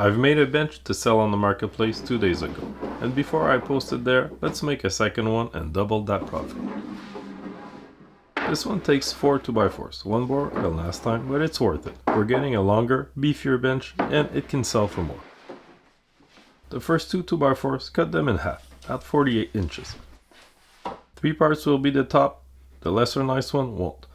I've made a bench to sell on the marketplace 2 days ago, and before I post it there, let's make a second one and double that profit. This one takes 4 2x4s, one more than last time, but it's worth it. We're getting a longer, beefier bench, and it can sell for more. The first two 2x4s, cut them in half, at 48 inches. 3 parts will be the top, the lesser nice one won't.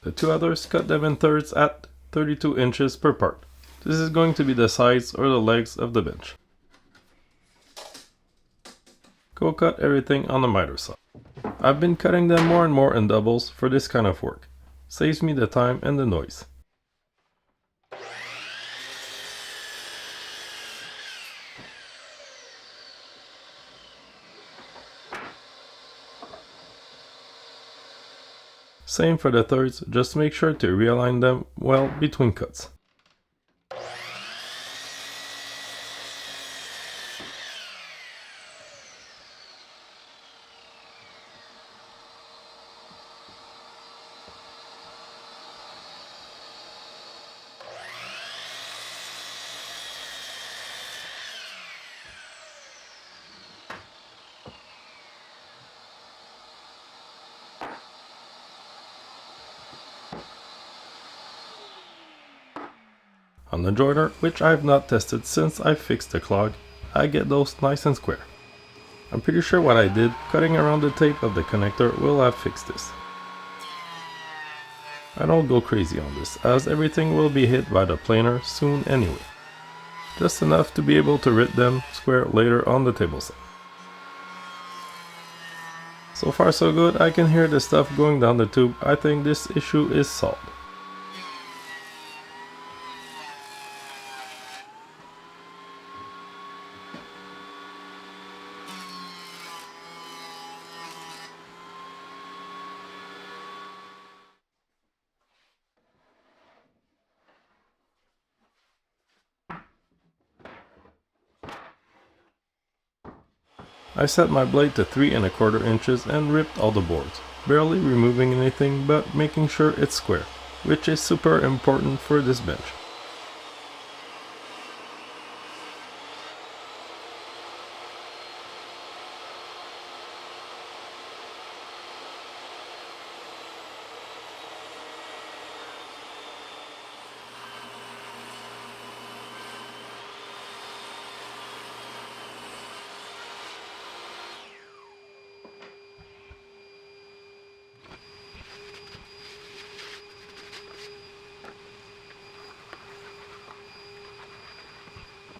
The 2 others, cut them in thirds at 32 inches per part. This is going to be the sides or the legs of the bench. Go cut everything on the miter saw. I've been cutting them more and more in doubles for this kind of work. Saves me the time and the noise. Same for the thirds, just make sure to realign them well between cuts. On the joiner, which I've not tested since I fixed the clog, I get those nice and square. I'm pretty sure what I did, cutting around the tape of the connector, will have fixed this. I don't go crazy on this, as everything will be hit by the planer soon anyway. Just enough to be able to rit them square later on the table set. So far so good, I can hear the stuff going down the tube. I think this issue is solved. I set my blade to 3 1/4 inches and ripped all the boards, barely removing anything but making sure it's square, which is super important for this bench.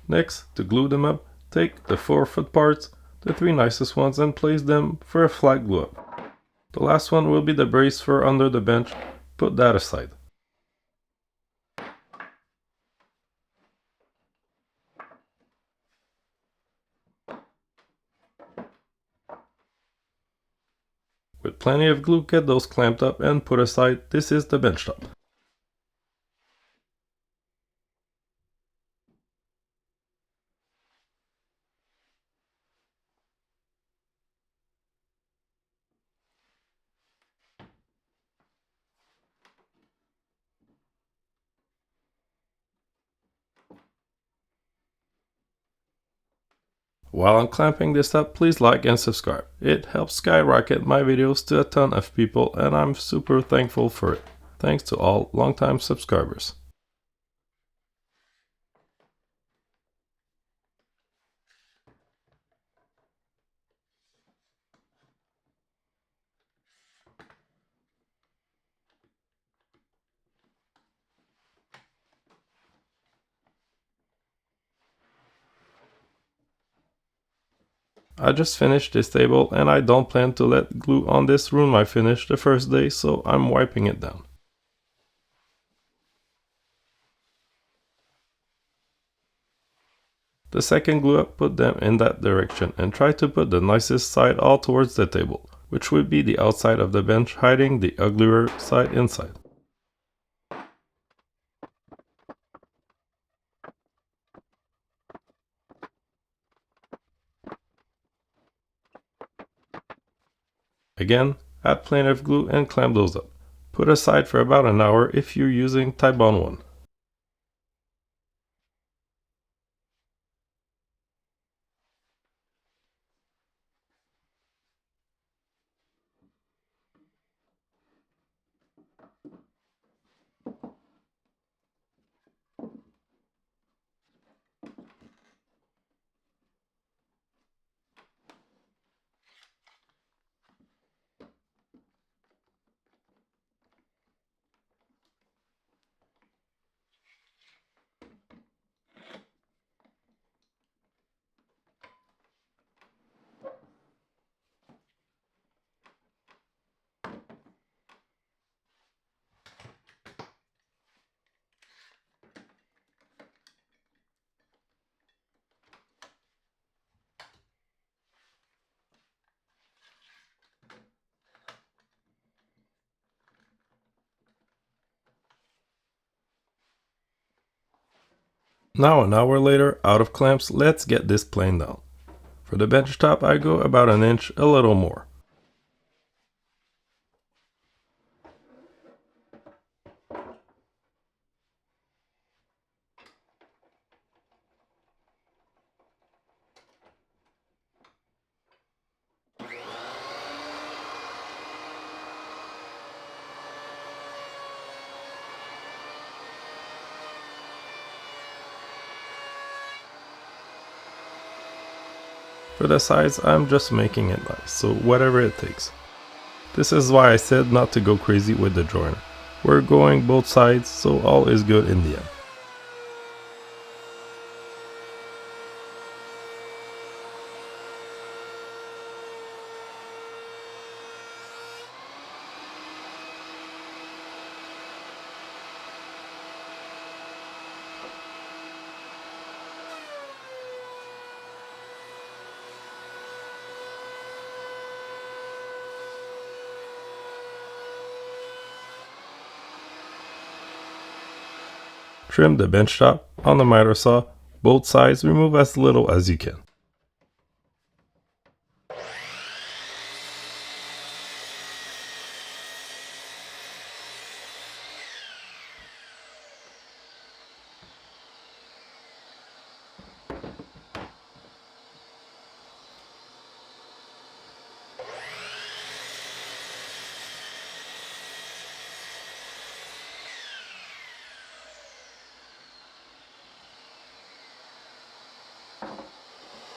Next, to glue them up, take the 4 foot parts, the 3 nicest ones, and place them for a flat glue up. The last one will be the brace for under the bench, put that aside. With plenty of glue, get those clamped up and put aside. This is the bench top. While I'm clamping this up, please like and subscribe. It helps skyrocket my videos to a ton of people and I'm super thankful for it. Thanks to all longtime subscribers. I just finished this table and I don't plan to let glue on this ruin my finish the first day, so I'm wiping it down. The second glue up, put them in that direction and try to put the nicest side all towards the table, which would be the outside of the bench, hiding the uglier side inside. Again, add plenty of glue and clamp those up. Put aside for about an hour if you're using Tybond 1. Now an hour later, out of clamps, let's get this plane down. For the bench top, I go about an inch, a little more. For the sides, I'm just making it nice, so whatever it takes. This is why I said not to go crazy with the joiner. We're going both sides, so all is good in the end. Trim the bench top on the miter saw, both sides, remove as little as you can.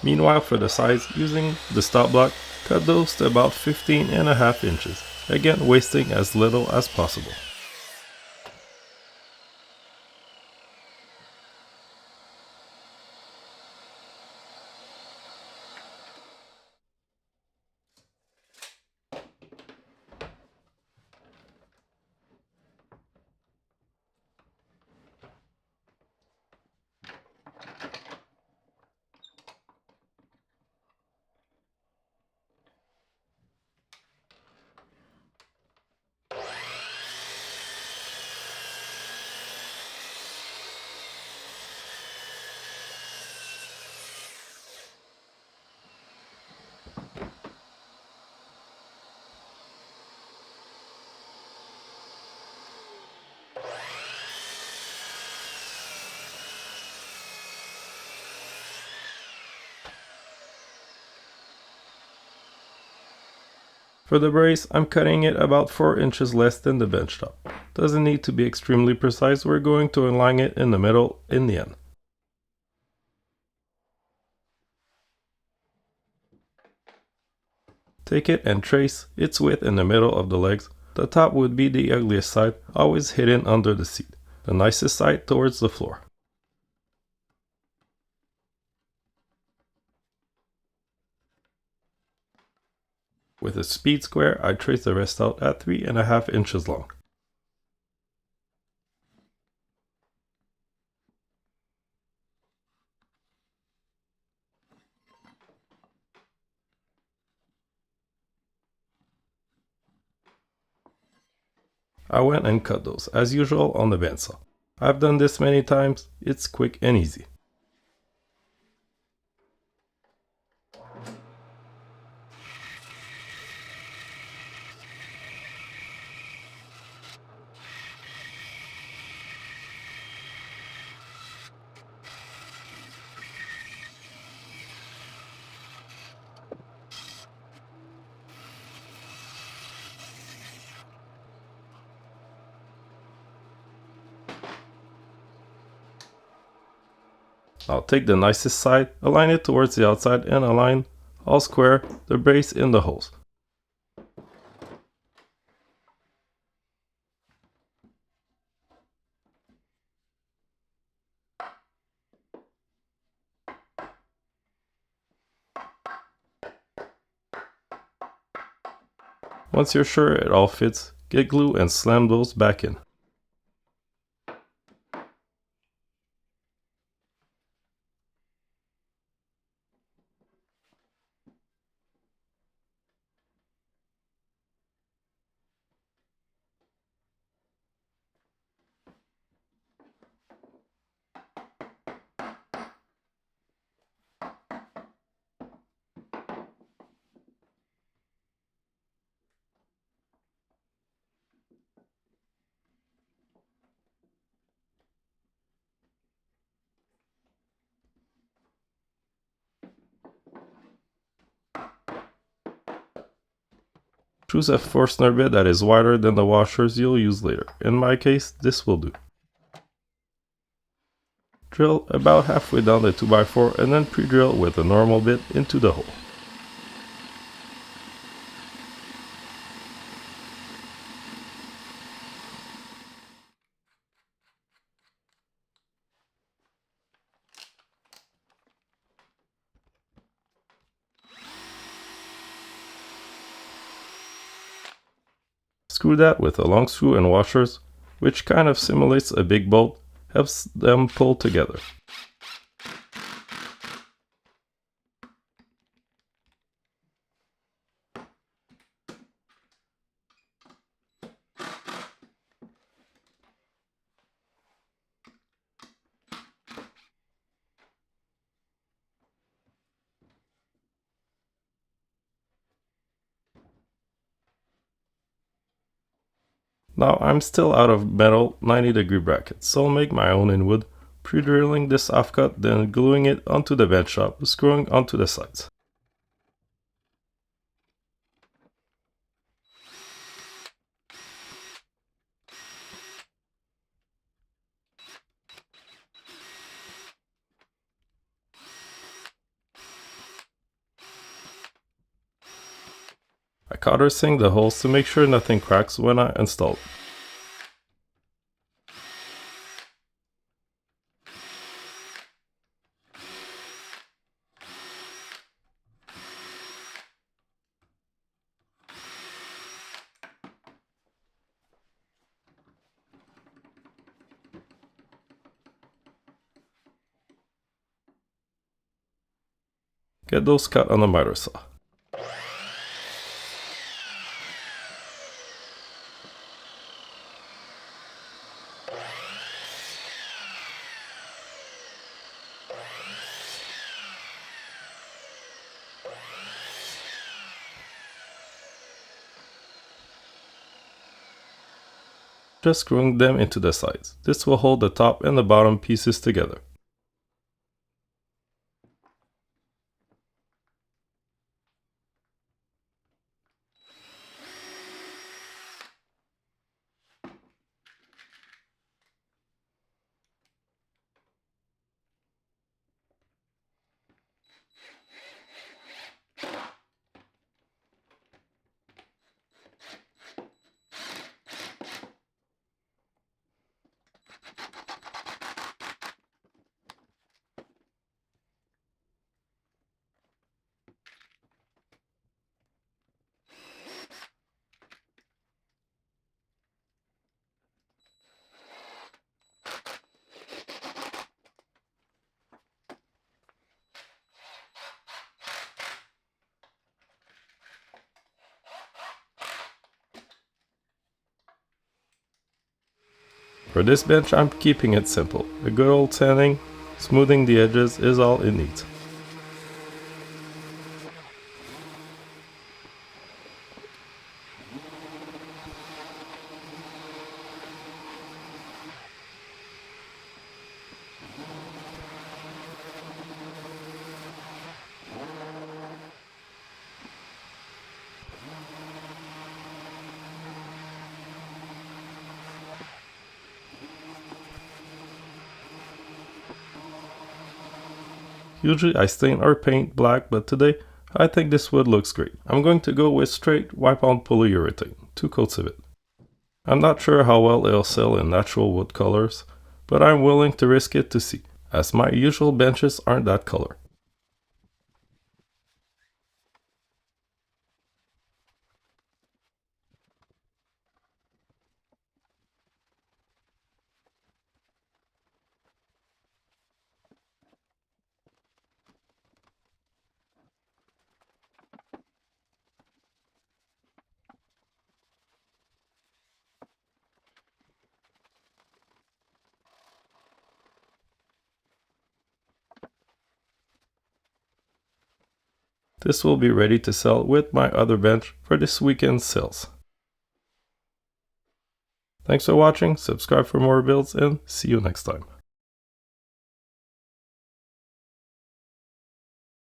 Meanwhile, for the sides, using the stop block, cut those to about 15.5 inches, again wasting as little as possible. For the brace, I'm cutting it about 4 inches less than the bench top. Doesn't need to be extremely precise, we're going to align it in the middle in the end. Take it and trace its width in the middle of the legs. The top would be the ugliest side, always hidden under the seat. The nicest side towards the floor. With a speed square, I trace the rest out at 3.5 inches long. I went and cut those, as usual, on the bandsaw. I've done this many times, it's quick and easy. I'll take the nicest side, align it towards the outside and align, all square, the brace in the holes. Once you're sure it all fits, get glue and slam those back in. Choose a Forstner bit that is wider than the washers you'll use later. In my case, this will do. Drill about halfway down the 2x4 and then pre-drill with a normal bit into the hole. Screw that with a long screw and washers, which kind of simulates a big bolt, helps them pull together. Now I'm still out of metal 90-degree brackets, so I'll make my own in wood, pre-drilling this offcut, then gluing it onto the bench top, screwing onto the sides. I countersink the holes to make sure nothing cracks when I install it. Get those cut on the miter saw. Just screwing them into the sides. This will hold the top and the bottom pieces together. For this bench I'm keeping it simple. A good old sanding, smoothing the edges is all it needs. Usually I stain or paint black, but today I think this wood looks great. I'm going to go with straight wipe-on polyurethane, 2 coats of it. I'm not sure how well it'll sell in natural wood colors, but I'm willing to risk it to see, as my usual benches aren't that color. This will be ready to sell with my other bench for this weekend's sales. Thanks for watching, subscribe for more builds, and see you next time.